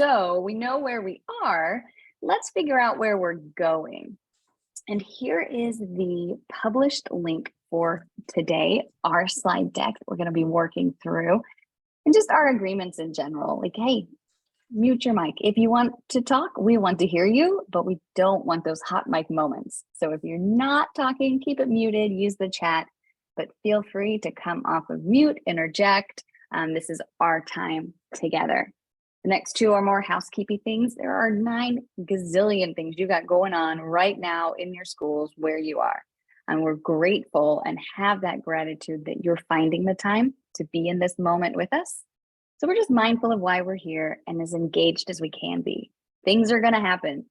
So we know where we are. Let's figure out where we're going. And here is the published link for today, our slide deck that we're going to be working through, and just our agreements in general. Like, hey, mute your mic. If you want to talk, we want to hear you, but we don't want those hot mic moments. So if you're not talking, keep it muted, use the chat, but feel free to come off of mute, interject. This is our time together. The next 2 or more housekeeping things, there are 9 gazillion things you got going on right now in your schools where you are. And we're grateful and have that gratitude that you're finding the time to be in this moment with us. So we're just mindful of why we're here and as engaged as we can be. Things are going to happen.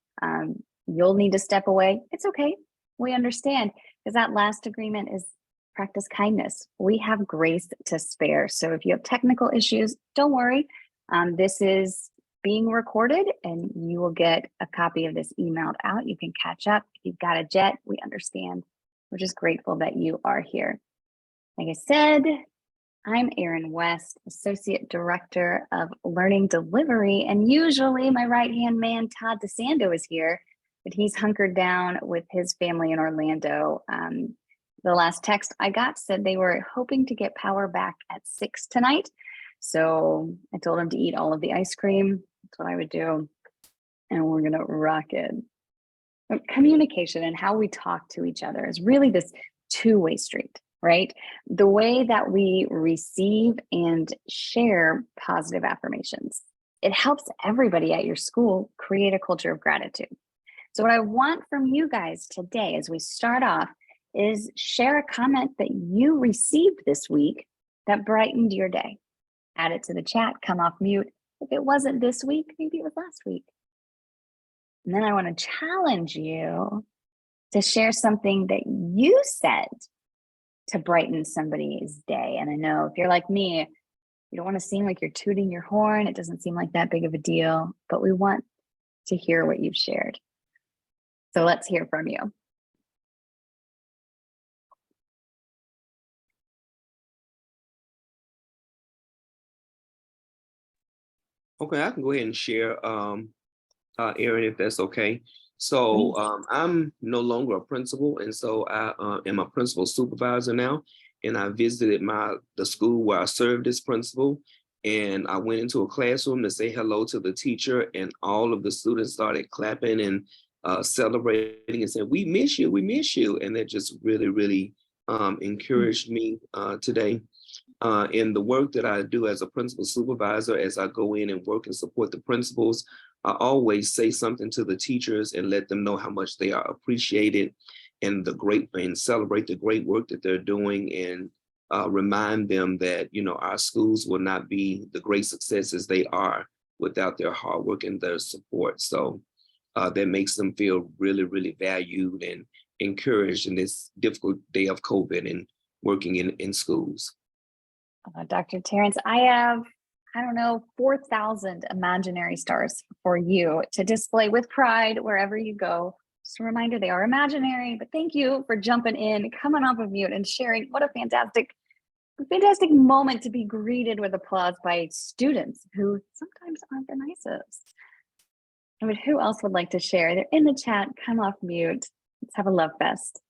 You'll need to step away. It's okay. We understand, because that last agreement is practice kindness. We have grace to spare. So if you have technical issues, don't worry. This is being recorded and you will get a copy of this emailed out. You can catch up. If you've got a jet, we understand. We're just grateful that you are here. Like I said, I'm Erin West, Associate Director of Learning Delivery, and usually my right-hand man, Todd DeSando, is here, but he's hunkered down with his family in Orlando. The last text I got said they were hoping to get power back at 6 tonight. So I told him to eat all of the ice cream. That's what I would do. And we're gonna rock it. But communication and how we talk to each other is really this two-way street, right? The way that we receive and share positive affirmations, it helps everybody at your school create a culture of gratitude. So what I want from you guys today as we start off is share a comment that you received this week that brightened your day. Add it to the chat, come off mute. If it wasn't this week, maybe it was last week. And then I want to challenge you to share something that you said to brighten somebody's day. And I know if you're like me, you don't want to seem like you're tooting your horn. It doesn't seem like that big of a deal, but we want to hear what you've shared. So let's hear from you. Okay, I can go ahead and share, Erin, if that's okay. So I'm no longer a principal, and so I am a principal supervisor now. And I visited the school where I served as principal, and I went into a classroom to say hello to the teacher, and all of the students started clapping and celebrating and saying, "We miss you, we miss you," and that just really, really encouraged me today. In the work that I do as a principal supervisor, as I go in and work and support the principals, I always say something to the teachers and let them know how much they are appreciated and celebrate the great work that they're doing, and remind them that, you know, our schools will not be the great successes they are without their hard work and their support. So that makes them feel really, really valued and encouraged in this difficult day of COVID and working in schools. Dr. Terrence, I have, I don't know, 4,000 imaginary stars for you to display with pride wherever you go. Just a reminder, they are imaginary, but thank you for jumping in, coming off of mute and sharing. What a fantastic moment to be greeted with applause by students who sometimes aren't the nicest. I mean, who else would like to share? They're in the chat, come off mute. Let's have a love fest.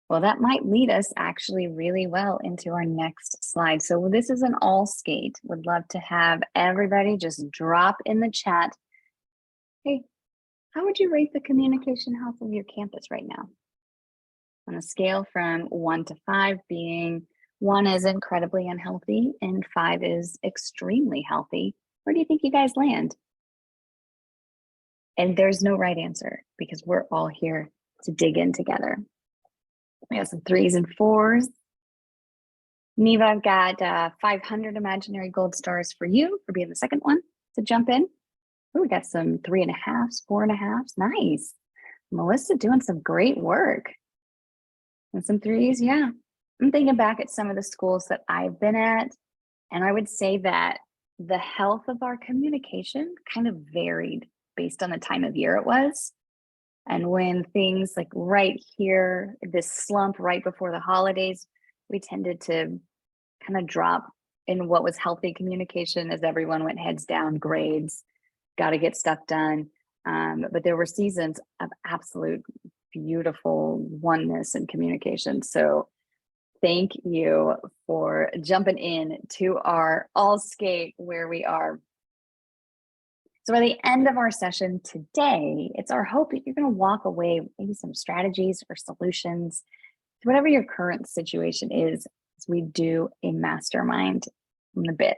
Well, that might lead us actually really well into our next slide. So this is an all skate. Would love to have everybody just drop in the chat. Hey, how would you rate the communication health of your campus right now? On a scale from 1 to 5, being 1 is incredibly unhealthy and 5 is extremely healthy, where do you think you guys land? And there's no right answer because we're all here to dig in together. We have some 3s and 4s. Neva, I've got 500 imaginary gold stars for you for being the second one to jump in. Oh, we got some 3.5s, 4.5s. Nice. Melissa doing some great work. And some 3s, yeah. I'm thinking back at some of the schools that I've been at, and I would say that the health of our communication kind of varied based on the time of year it was. And when things like right here, this slump right before the holidays, we tended to kind of drop in what was healthy communication as everyone went heads down, grades, got to get stuff done. But there were seasons of absolute beautiful oneness and communication. So thank you for jumping in to our all skate where we are. So by the end of our session today, it's our hope that you're going to walk away with maybe some strategies or solutions to whatever your current situation is as we do a mastermind in a bit.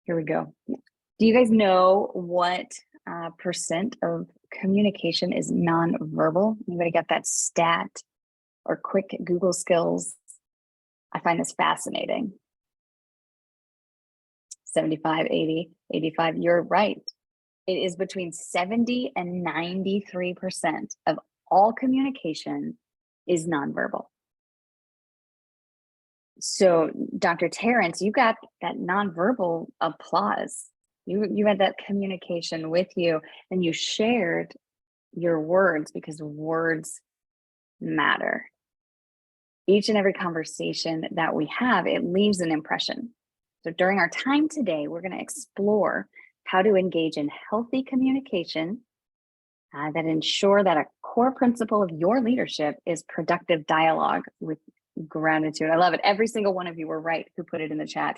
Here we go. Do you guys know what percent of communication is nonverbal? Anybody got that stat or quick Google skills? I find this fascinating. 75, 80, 85, you're right. It is between 70 and 93% of all communication is nonverbal. So Dr. Terrence, you got that nonverbal applause. You had that communication with you and you shared your words because words matter. Each and every conversation that we have, it leaves an impression. So during our time today, we're going to explore how to engage in healthy communication that ensure that a core principle of your leadership is productive dialogue with gratitude. I love it. Every single one of you were right who put it in the chat.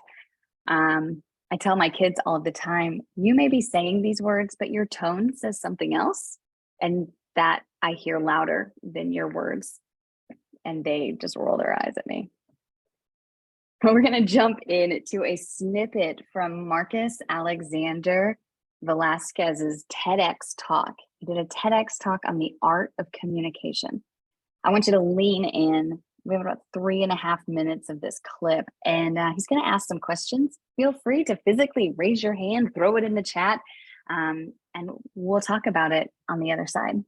I tell my kids all the time, you may be saying these words, but your tone says something else. And that I hear louder than your words. And they just roll their eyes at me. But we're going to jump into a snippet from Marcus Alexander Velasquez's TEDx talk. He did a TEDx talk on the art of communication. I want you to lean in. We have about 3.5 minutes of this clip, and he's going to ask some questions. Feel free to physically raise your hand, throw it in the chat, and we'll talk about it on the other side.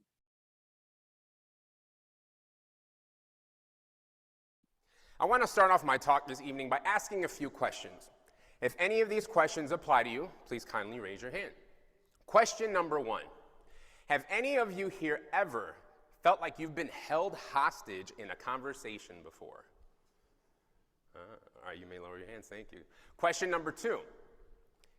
I want to start off my talk this evening by asking a few questions. If any of these questions apply to you, please kindly raise your hand. Question number 1. Have any of you here ever felt like you've been held hostage in a conversation before? All right, you may lower your hands, thank you. Question number 2.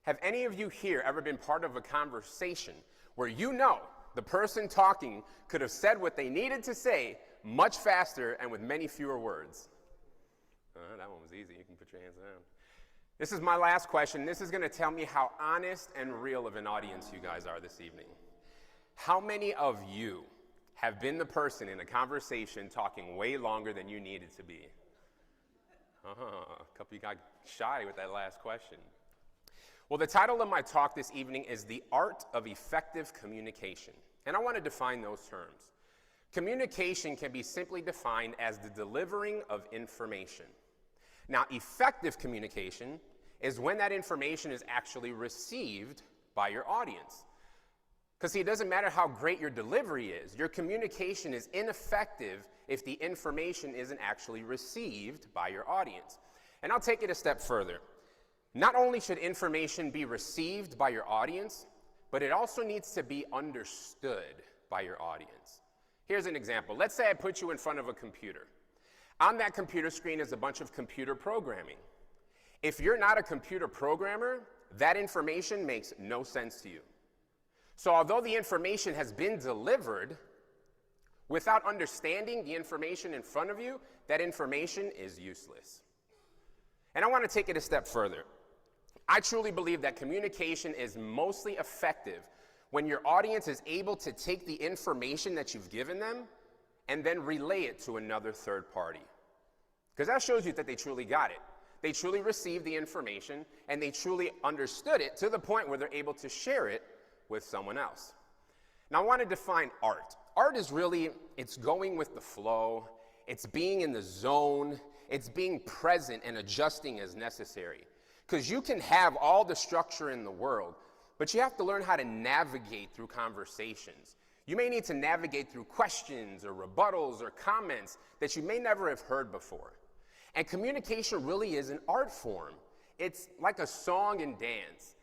Have any of you here ever been part of a conversation where you know the person talking could have said what they needed to say much faster and with many fewer words? That one was easy. You can put your hands down. This is my last question. This is going to tell me how honest and real of an audience you guys are this evening. How many of you have been the person in a conversation talking way longer than you needed to be? A couple of you got shy with that last question. Well, the title of my talk this evening is The Art of Effective Communication. And I want to define those terms. Communication can be simply defined as the delivering of information. Now, effective communication is when that information is actually received by your audience. Because see, it doesn't matter how great your delivery is, your communication is ineffective if the information isn't actually received by your audience. And I'll take it a step further. Not only should information be received by your audience, but it also needs to be understood by your audience. Here's an example. Let's say I put you in front of a computer. On that computer screen is a bunch of computer programming. If you're not a computer programmer, that information makes no sense to you. So although the information has been delivered, without understanding the information in front of you, that information is useless. And I want to take it a step further. I truly believe that communication is mostly effective when your audience is able to take the information that you've given them and then relay it to another third party. Because that shows you that they truly got it. They truly received the information and they truly understood it to the point where they're able to share it with someone else. Now I want to define art. Art is really, it's going with the flow, it's being in the zone, it's being present and adjusting as necessary. Because you can have all the structure in the world, but you have to learn how to navigate through conversations. You may need to navigate through questions or rebuttals or comments that you may never have heard before. And communication really is an art form. It's like a song and dance.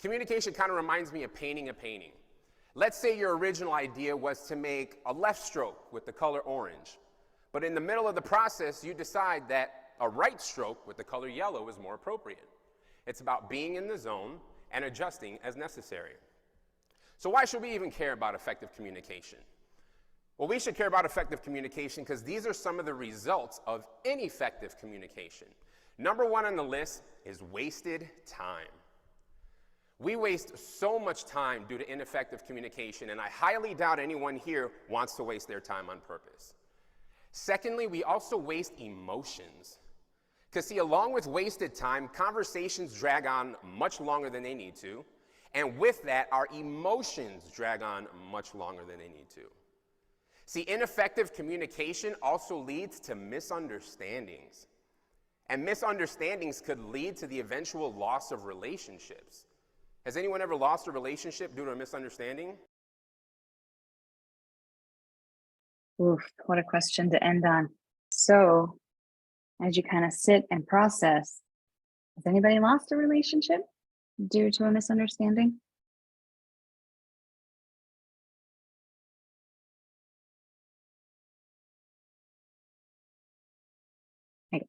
Communication kind of reminds me of painting a painting. Let's say your original idea was to make a left stroke with the color orange, but in the middle of the process, you decide that a right stroke with the color yellow is more appropriate. It's about being in the zone and adjusting as necessary. So why should we even care about effective communication? Well, we should care about effective communication because these are some of the results of ineffective communication. Number one on the list is wasted time. We waste so much time due to ineffective communication, and I highly doubt anyone here wants to waste their time on purpose. Secondly, we also waste emotions. Because see, along with wasted time, conversations drag on much longer than they need to, and with that, our emotions drag on much longer than they need to. See, ineffective communication also leads to misunderstandings. And misunderstandings could lead to the eventual loss of relationships. Has anyone ever lost a relationship due to a misunderstanding? Oof, what a question to end on. So, as you kind of sit and process, has anybody lost a relationship due to a misunderstanding?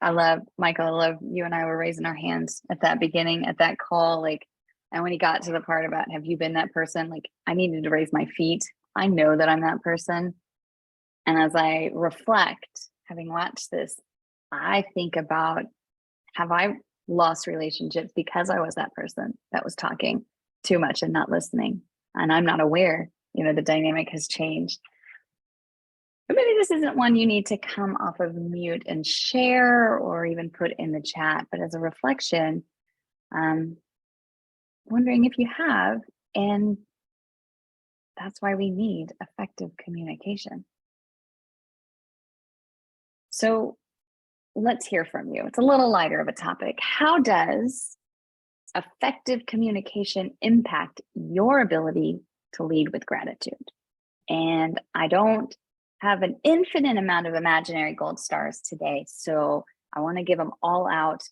I love, Michael, I love you and I were raising our hands at that beginning, at that call, and when he got to the part about, have you been that person? I needed to raise my feet. I know that I'm that person. And as I reflect, having watched this, I think about, have I lost relationships because I was that person that was talking too much and not listening? And I'm not aware, the dynamic has changed. But maybe this isn't one you need to come off of mute and share or even put in the chat, but as a reflection, wondering if you have, and that's why we need effective communication. So let's hear from you. It's a little lighter of a topic. How does effective communication impact your ability to lead with gratitude? And I don't have an infinite amount of imaginary gold stars today, so I want to give them all out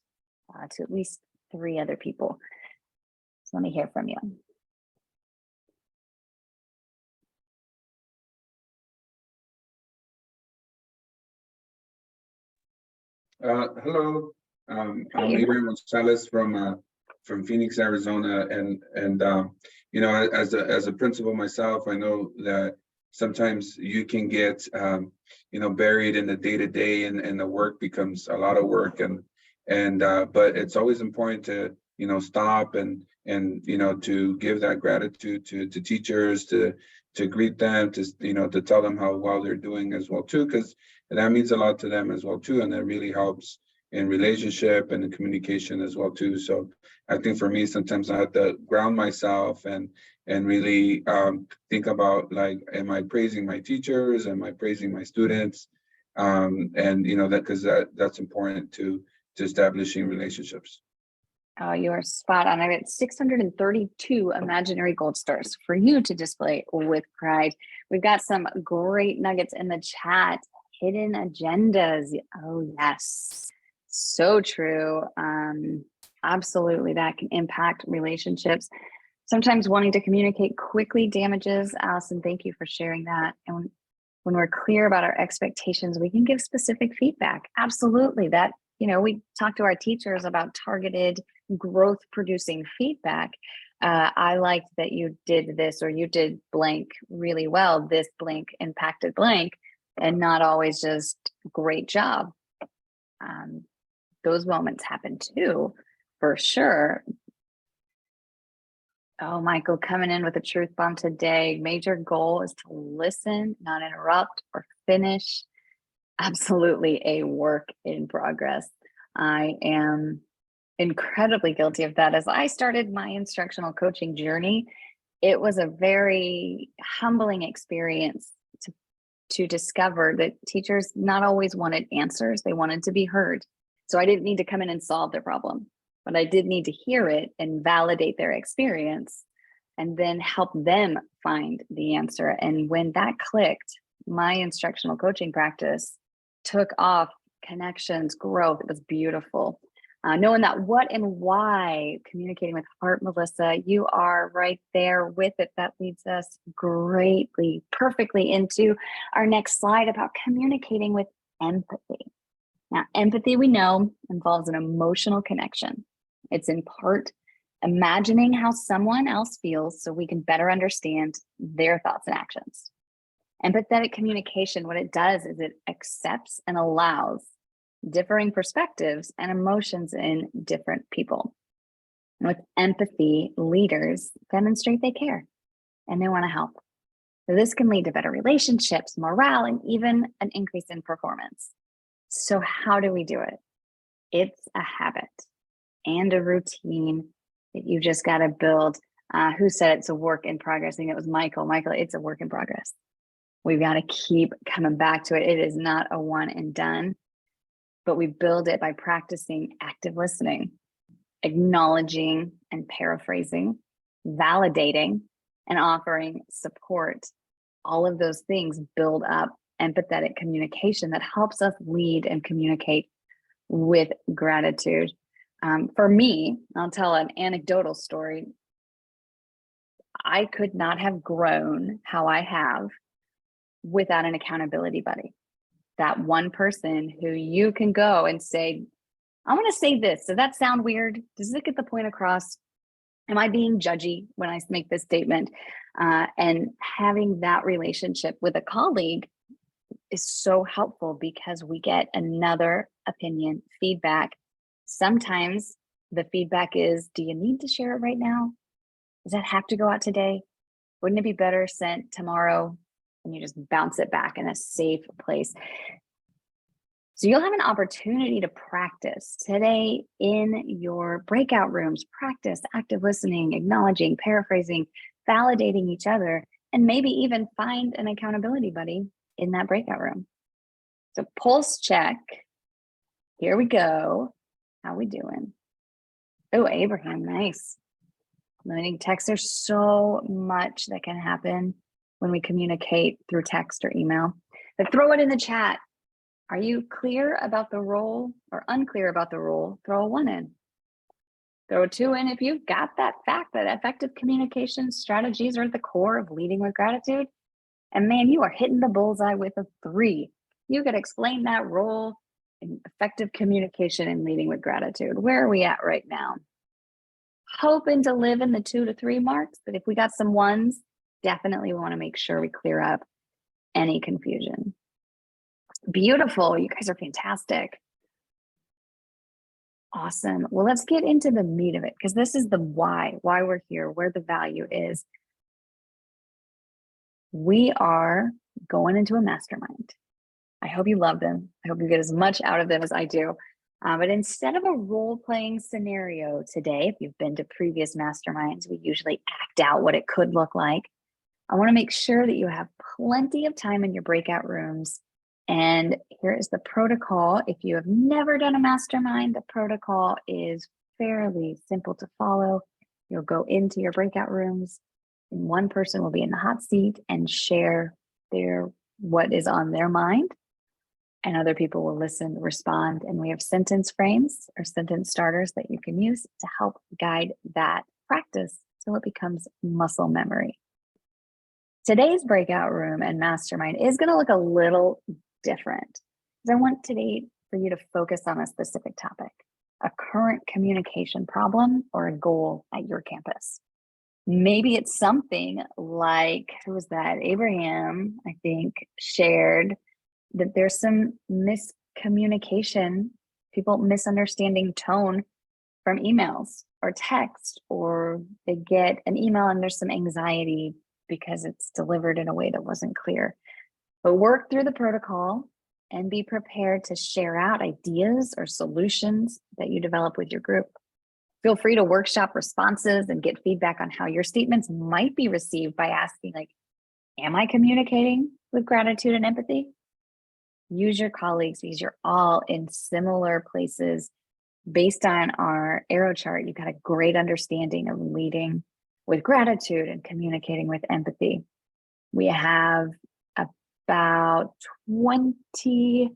to at least 3 other people. So let me hear from you. Hello, I'm Abraham Gonzalez from Phoenix, Arizona, and as a principal myself, I know that sometimes you can get buried in the day-to-day, and the work becomes a lot of work, but it's always important to stop and to give that gratitude to teachers, to greet them, to tell them how well they're doing as well too, because that means a lot to them as well too, and that really helps in relationship and in communication as well too. So I think for me, sometimes I have to ground myself and really think about, am I praising my teachers? Am I praising my students? And that, because that's important to establishing relationships. Oh, you are spot on. I got 632 imaginary gold stars for you to display with pride. We've got some great nuggets in the chat. Hidden agendas. Oh, yes. So true. Absolutely. That can impact relationships. Sometimes wanting to communicate quickly damages. Allison, thank you for sharing that. And when we're clear about our expectations, we can give specific feedback. Absolutely. That, we talk to our teachers about targeted growth producing feedback. I liked that you did this, or you did blank really well. This blank impacted blank, and not always just great job. Those moments happen too, for sure. Oh, Michael, coming in with a truth bomb today. Major goal is to listen, not interrupt or finish. Absolutely a work in progress. I am incredibly guilty of that. As I started my instructional coaching journey, it was a very humbling experience to discover that teachers not always wanted answers. They wanted to be heard. So I didn't need to come in and solve their problem, but I did need to hear it and validate their experience and then help them find the answer. And when that clicked, my instructional coaching practice took off, connections, growth. It was beautiful. Knowing that what and why, communicating with heart, Melissa, you are right there with it. That leads us greatly, perfectly into our next slide about communicating with empathy. Now, empathy, we know, involves an emotional connection. It's in part imagining how someone else feels so we can better understand their thoughts and actions. Empathetic communication, what it does is it accepts and allows differing perspectives and emotions in different people. And with empathy, leaders demonstrate they care and they want to help. So this can lead to better relationships, morale, and even an increase in performance. So how do we do it? It's a habit and a routine that you just got to build. Who said it's a work in progress? I think it was Michael. Michael, it's a work in progress. We've got to keep coming back to it. It is not a one and done, but we build it by practicing active listening, acknowledging and paraphrasing, validating, and offering support. All of those things build up empathetic communication that helps us lead and communicate with gratitude. For me, I'll tell an anecdotal story. I could not have grown how I have without an accountability buddy. That one person who you can go and say, I want to say this. Does that sound weird? Does it get the point across? Am I being judgy when I make this statement? And having that relationship with a colleague is so helpful because we get another opinion, feedback. Sometimes the feedback is, do you need to share it right now? Does that have to go out today? Wouldn't it be better sent tomorrow? And you just bounce it back in a safe place. So you'll have an opportunity to practice today in your breakout rooms. Practice active listening, acknowledging, paraphrasing, validating each other, and maybe even find an accountability buddy in that breakout room. So pulse check. Here we go. How we doing? Oh, Abraham, nice. Limiting text. There's so much that can happen when we communicate through text or email. But throw it in the chat. Are you clear about the role or unclear about the role? Throw a 1 in. Throw a 2 in if you've got that fact that effective communication strategies are at the core of leading with gratitude. And man, you are hitting the bullseye with a 3. You could explain that role in effective communication and leading with gratitude. Where are we at right now? Hoping to live in the 2 to 3 marks, but if we got some 1s, definitely want to make sure we clear up any confusion. Beautiful. You guys are fantastic. Awesome. Well, let's get into the meat of it because this is the why we're here, where the value is. We are going into a mastermind. I hope you love them. I hope you get as much out of them as I do. But instead of a role-playing scenario today, if you've been to previous masterminds, we usually act out what it could look like. I want to make sure that you have plenty of time in your breakout rooms. And here is the protocol. If you have never done a mastermind, the protocol is fairly simple to follow. You'll go into your breakout rooms, and one person will be in the hot seat and share what is on their mind. And other people will listen, respond, and we have sentence frames or sentence starters that you can use to help guide that practice till it becomes muscle memory. Today's breakout room and mastermind is going to look a little different because I want today for you to focus on a specific topic, a current communication problem or a goal at your campus. Maybe it's something like, who was that? Abraham, I think, shared that there's some miscommunication, people misunderstanding tone from emails or text, or they get an email and there's some anxiety because it's delivered in a way that wasn't clear. But work through the protocol and be prepared to share out ideas or solutions that you develop with your group. Feel free to workshop responses and get feedback on how your statements might be received by asking, like, am I communicating with gratitude and empathy? Use your colleagues because you're all in similar places. Based on our arrow chart, you've got a great understanding of leading with gratitude and communicating with empathy. We have about 20,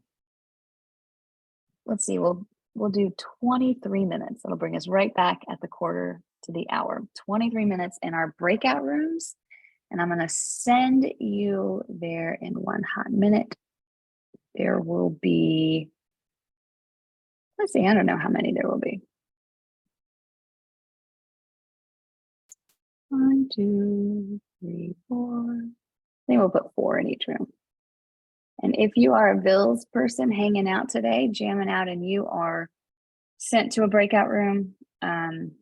we'll we'll do 23 minutes. It'll bring us right back at the quarter to the hour. 23 minutes in our breakout rooms. And I'm going to send you there in one hot minute. There will be, let's see, I don't know how many there will be. 1, 2, 3, 4. I think we'll put 4 in each room. And if you are a VILS person hanging out today, jamming out, and you are sent to a breakout room, come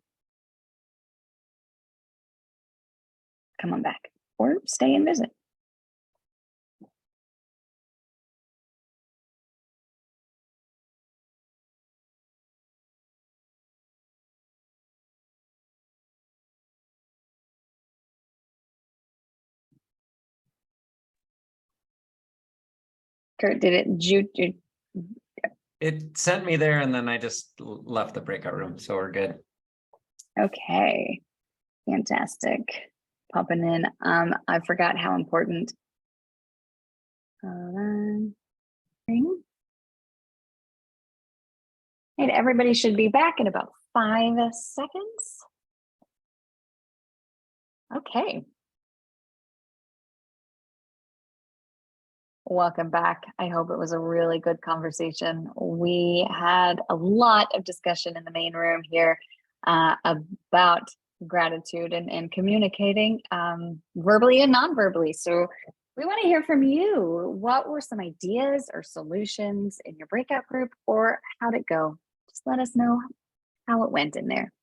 on back or stay and visit. Kurt, did it? It sent me there and then I just left the breakout room, so we're good. Okay, fantastic. Popping in. I forgot how important. And everybody should be back in about 5 seconds. Okay. Welcome back. I hope it was a really good conversation. We had a lot of discussion in the main room here about gratitude and communicating verbally and non-verbally. So we want to hear from you. What were some ideas or solutions in your breakout group, or how'd it go? Just let us know how it went in there.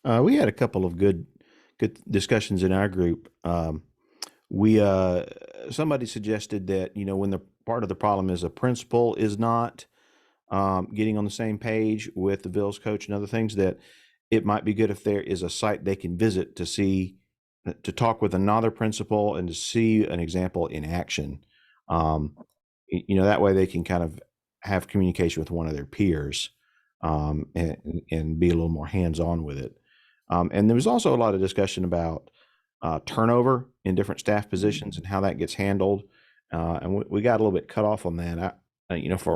We had a couple of good discussions in our group. Somebody suggested that, when the part of the problem is a principal is not getting on the same page with the VILS coach and other things, that it might be good if there is a site they can visit to talk with another principal and to see an example in action. That way they can kind of have communication with one of their peers and be a little more hands-on with it. And there was also a lot of discussion about turnover in different staff positions and how that gets handled. And we got a little bit cut off on that.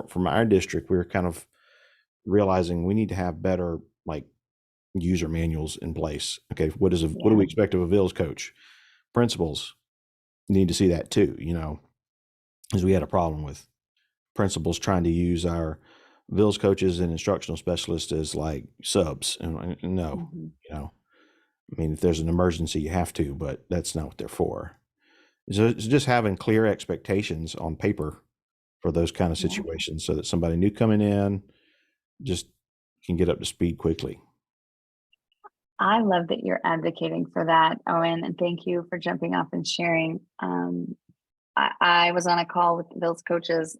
From our district, we were kind of realizing we need to have better user manuals in place. Okay, what do we expect of a VILS coach? Principals need to see that too, because we had a problem with principals trying to use our VILS coaches and instructional specialists as like subs. And no, if there's an emergency, you have to, but that's not what they're for. So it's just having clear expectations on paper for those kind of situations so that somebody new coming in just can get up to speed quickly. I love that you're advocating for that, Owen, and thank you for jumping off and sharing. I was on a call with VILS coaches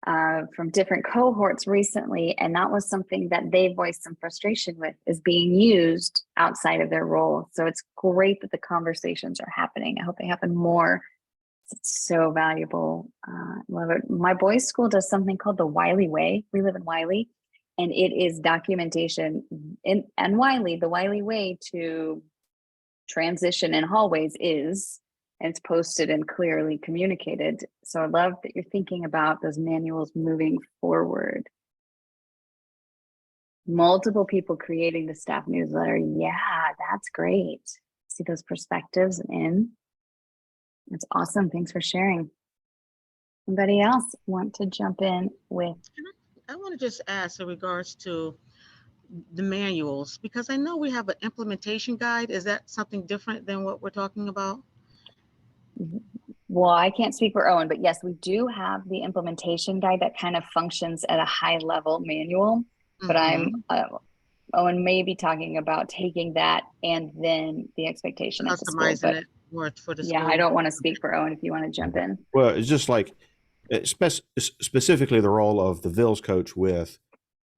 from different cohorts recently, and that was something that they voiced some frustration with, is being used outside of their role. So it's great that the conversations are happening. I hope they happen more. It's so valuable. Love it. My boys' school does something called the Wiley Way. We live in Wiley, and it is documentation and Wiley. The Wiley Way to transition in hallways is, and it's posted and clearly communicated. So I love that you're thinking about those manuals moving forward. Multiple people creating the staff newsletter. Yeah, that's great. See those perspectives in. It's awesome. Thanks for sharing. Anybody else want to jump in with? I want to just ask in regards to the manuals, because I know we have an implementation guide. Is that something different than what we're talking about? Well, I can't speak for Owen, but yes, we do have the implementation guide that kind of functions at a high level manual. But Owen may be talking about taking that and then the expectation at the school. Customizing it more for the school. Yeah, I don't want to speak for Owen if you want to jump in. Well, it's just like specifically the role of the VILS coach with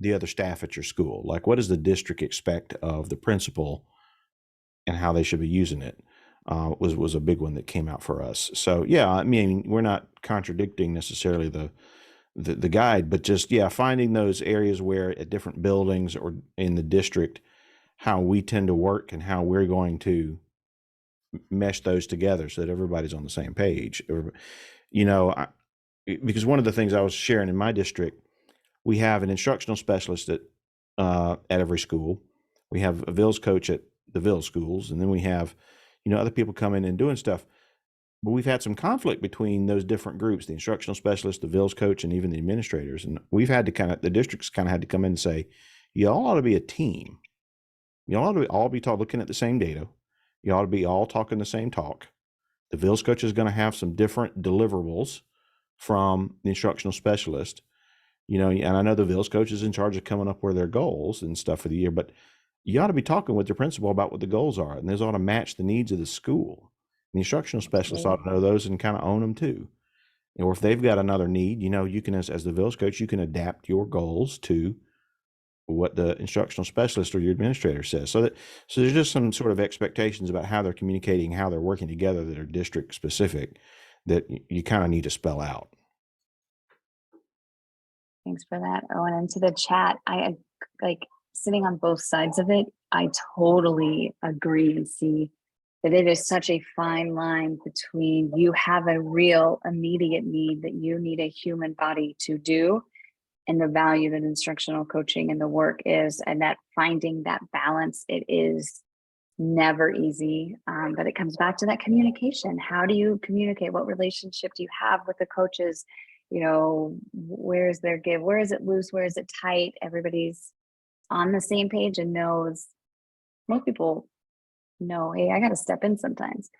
the other staff at your school. Like, what does the district expect of the principal and how they should be using it? Was a big one that came out for us. So yeah, we're not contradicting necessarily the guide, but just finding those areas where at different buildings or in the district, how we tend to work and how we're going to mesh those together so that everybody's on the same page. You know, because one of the things I was sharing in my district, we have an instructional specialist at every school. We have a VILS coach at the VILS schools, and then we have, you know, other people coming and doing stuff. But we've had some conflict between those different groups, the instructional specialist, the VILS coach, and even the administrators. And we've had to the districts kind of had to come in and say, y'all ought to be a team. Y'all ought to all be looking at the same data. You ought to be all talking the same talk. The VILS coach is going to have some different deliverables from the instructional specialist, you know, and I know the VILS coach is in charge of coming up with their goals and stuff for the year, but you ought to be talking with the principal about what the goals are, and those ought to match the needs of the school. The instructional specialist ought to know those and kind of own them too. Or if they've got another need, you know, you can, as the VILS coach, you can adapt your goals to what the instructional specialist or your administrator says. So there's just some sort of expectations about how they're communicating, how they're working together that are district specific that you kind of need to spell out. Thanks for that, Owen. And to the chat, I like sitting on both sides of it. I totally agree and see that it is such a fine line between you have a real immediate need that you need a human body to do, and the value that instructional coaching and the work is, and that finding that balance, it is never easy. But it comes back to that communication. How do you communicate? What relationship do you have with the coaches? You know, where is their give? Where is it loose? Where is it tight? Everybody's on the same page and knows. Most people know, hey, I got to step in sometimes.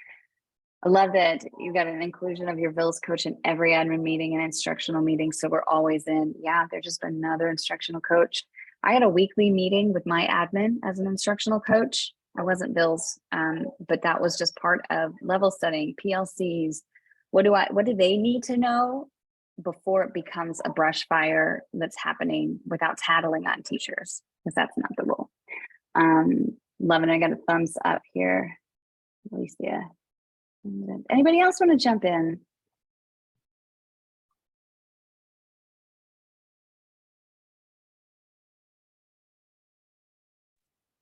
I love that you got an inclusion of your VILS coach in every admin meeting and instructional meeting. So we're always in, yeah, they're just another instructional coach. I had a weekly meeting with my admin as an instructional coach. I wasn't VILS, but that was just part of level setting, PLCs. What do they need to know before it becomes a brush fire that's happening without tattling on teachers? Because that's not the role. Loving, I got a thumbs up here. Alicia. Anybody else want to jump in?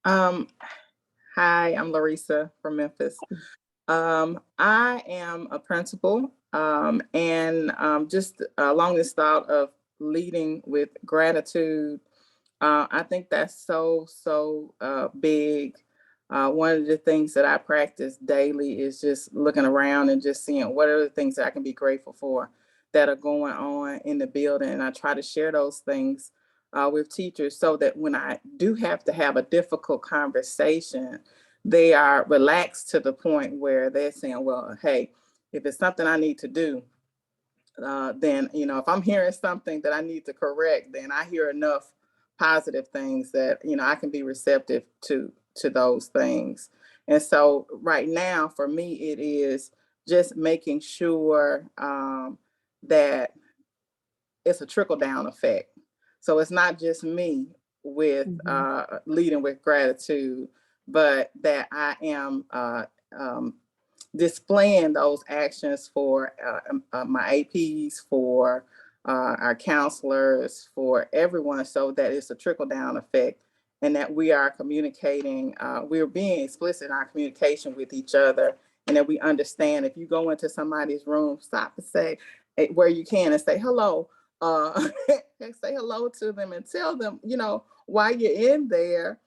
Hi, I'm Larissa from Memphis. I am a principal, and just along this thought of leading with gratitude, I think that's so big. One of the things that I practice daily is just looking around and just seeing what are the things that I can be grateful for that are going on in the building. And I try to share those things with teachers so that when I do have to have a difficult conversation, they are relaxed to the point where they're saying, well, hey, if it's something I need to do, then, you know, if I'm hearing something that I need to correct, then I hear enough positive things that, you know, I can be receptive to those things. And so right now, for me, it is just making sure that it's a trickle down effect. So it's not just me with leading with gratitude, but that I am displaying those actions for my APs, for our counselors, for everyone, so that it's a trickle down effect, and that we are communicating, we're being explicit in our communication with each other, and that we understand if you go into somebody's room, stop and say where you can and say hello, and say hello to them and tell them, you know, why you're in there,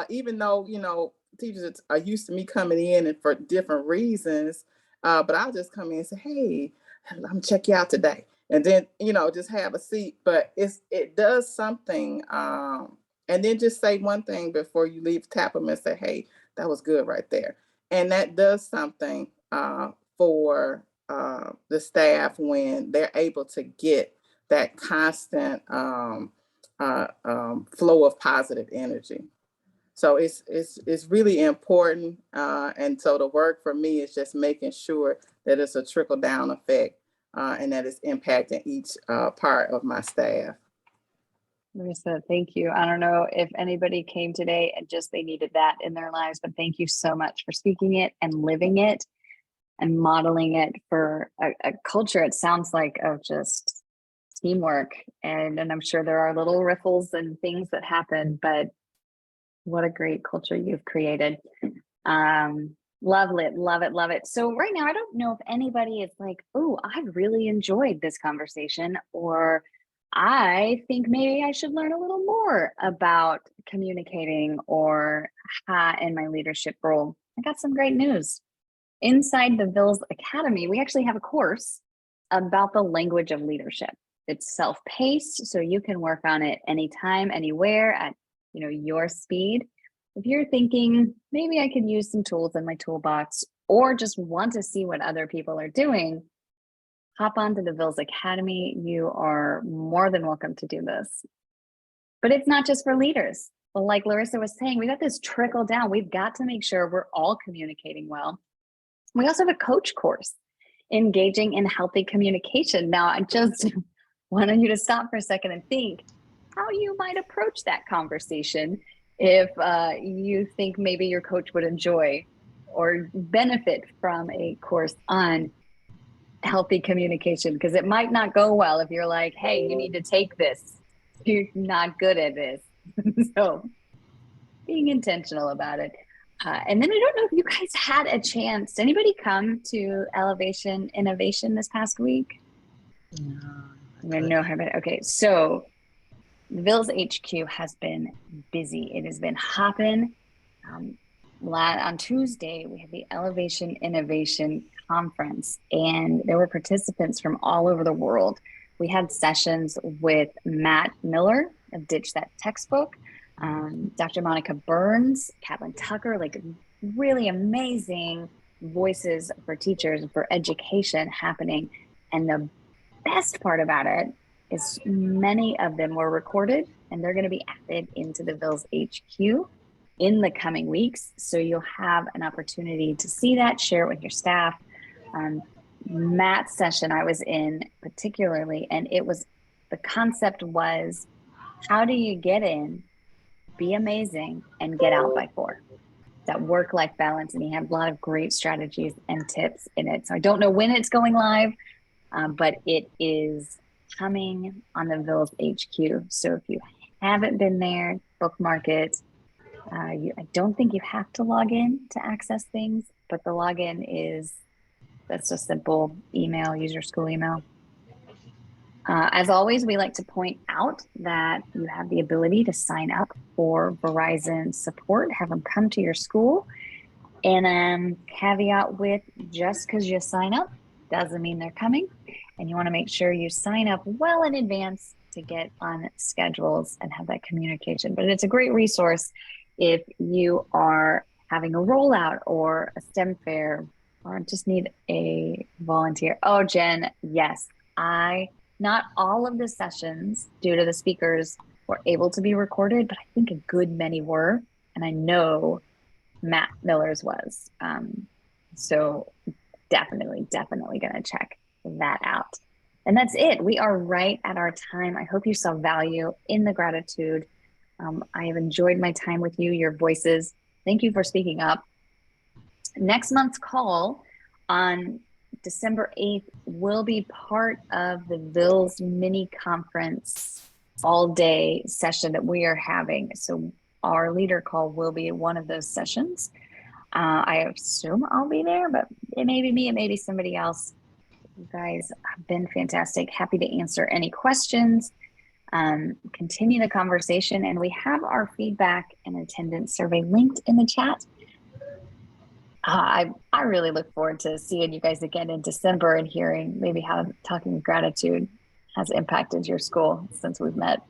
even though, you know, teachers are used to me coming in and for different reasons, but I'll just come in and say, hey, I'm gonna check you out today. And then, you know, just have a seat, but it does something. And then just say one thing before you leave, tap them and say, hey, that was good right there. And that does something for the staff when they're able to get that constant flow of positive energy. So it's really important. And so the work for me is just making sure that it's a trickle down effect and that it's impacting each part of my staff. Marissa, thank you. I don't know if anybody came today and just they needed that in their lives, but thank you so much for speaking it and living it and modeling it for a culture, it sounds like, of just teamwork. And I'm sure there are little riffles and things that happen, but what a great culture you've created. Love it, love it, love it. So right now, I don't know if anybody is like, oh, I really enjoyed this conversation, or I think maybe I should learn a little more about communicating or in my leadership role. I got some great news. Inside the VILS Academy, we actually have a course about the language of leadership. It's self-paced, so you can work on it anytime, anywhere at your speed. If you're thinking maybe I could use some tools in my toolbox, or just want to see what other people are doing, hop onto the VILS Academy. You are more than welcome to do this. But it's not just for leaders. Well, like Larissa was saying, we got this trickle down. We've got to make sure we're all communicating well. We also have a coach course, engaging in healthy communication. Now, I just wanted you to stop for a second and think how you might approach that conversation if you think maybe your coach would enjoy or benefit from a course on healthy communication, because it might not go well if you're like, hey, you need to take this. You're not good at this. So being intentional about it. And then I don't know if you guys had a chance. Did anybody come to Elevation Innovation this past week? No. Okay, so VILS HQ has been busy. It has been hopping. On Tuesday, we had the Elevation Innovation Conference, and there were participants from all over the world. We had sessions with Matt Miller of Ditch That Textbook, Dr. Monica Burns, Kathleen Tucker, like really amazing voices for teachers and for education happening. And the best part about it is many of them were recorded, and they're going to be added into the VILS HQ in the coming weeks. So you'll have an opportunity to see that, share it with your staff. Matt's session I was in particularly, and the concept was, how do you get in, be amazing, and get out by 4? That work-life balance. And he had a lot of great strategies and tips in it. So I don't know when it's going live, but it is coming on the VILS HQ. So if you haven't been there, bookmark it. I don't think you have to log in to access things, but the login that's just simple email, use your school email. As always, we like to point out that you have the ability to sign up for Verizon support, have them come to your school. And caveat with, just because you sign up doesn't mean they're coming. And you want to make sure you sign up well in advance to get on schedules and have that communication. But it's a great resource if you are having a rollout or a STEM fair, or just need a volunteer. Oh, Jen, yes, not all of the sessions due to the speakers were able to be recorded, but I think a good many were. And I know Matt Miller's was. So definitely going to check that out. And that's it. We are right at our time. I hope you saw value in the gratitude. I have enjoyed my time with you, your voices. Thank you for speaking up. Next month's call on December 8th will be part of the VILS mini conference all-day session that we are having. So our leader call will be one of those sessions. I assume I'll be there, but it may be me, it may be somebody else. You guys have been fantastic. Happy to answer any questions, continue the conversation, and we have our feedback and attendance survey linked in the chat. I really look forward to seeing you guys again in December and hearing maybe how talking gratitude has impacted your school since we've met.